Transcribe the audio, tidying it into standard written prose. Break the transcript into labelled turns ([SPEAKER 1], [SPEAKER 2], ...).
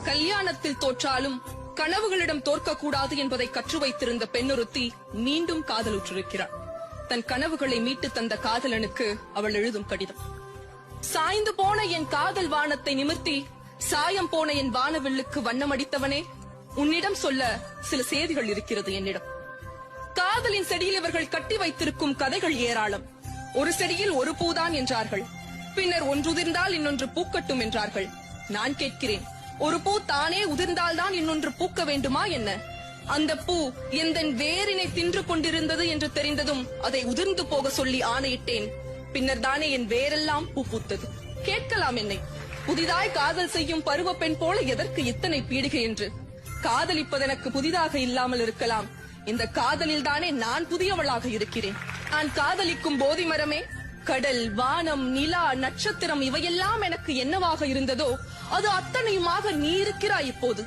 [SPEAKER 1] கல்யாணத்தில் தோற்றாலும் கனவுகளிடம் தோற்கக்கூடாது என்பதை கற்று வைத்திருந்த பெண்ணொருத்தி மீண்டும் காதலுற்றிருக்கிறாள். தன் கனவுகளை மீட்டு தந்த காதலனுக்கு அவள் எழுதும் கடிதம். சாய்ந்து போன என் காதல் வானத்தை நிமிர்த்தி சாயம் போன என் வானவில்லுக்கு வண்ணமடித்தவனே, உன்னிடம் சொல்ல சில செய்திகள் இருக்கிறது என்னிடம். காதலின் செடியில் இவர்கள் கட்டி வைத்திருக்கும் கதைகள் ஏராளம். ஒரு செடியில் ஒரு பூதான் என்றார்கள். பின்னர் ஒன்று உதிர்ந்தால் இன்னொன்று பூக்கட்டும் என்றார்கள். நான் கேட்கிறேன், ஒரு பூ தானே உதிர்ந்தால்தான் இன்னொன்று பூக்க வேண்டுமா என்ன? அந்த பூ எந்தன் வேரினை தின்று கொண்டிருந்தது என்று தெரிந்ததும் அதை உதிர்ந்து போக சொல்லி ஆணையிட்டேன். பின்னர் தானே என் வேரெல்லாம் பூ பூத்தது. கேட்கலாம் என்னை, புதிதாய் காதல் செய்யும் பருவ பெண் போல எதற்கு இத்தனை பீடிகை என்று. காதலிப்பது எனக்கு புதிதாக இல்லாமல் இருக்கலாம். இந்த காதலில் தானே நான் புதியவளாக இருக்கிறேன். நான் காதலிக்கும் போதி மரமே, கடல், வானம், நிலா, நட்சத்திரம் இவையெல்லாம் எனக்கு என்னவாக இருந்ததோ அது அத்தனையுமாக நீ இருக்கிறாய் இப்போது.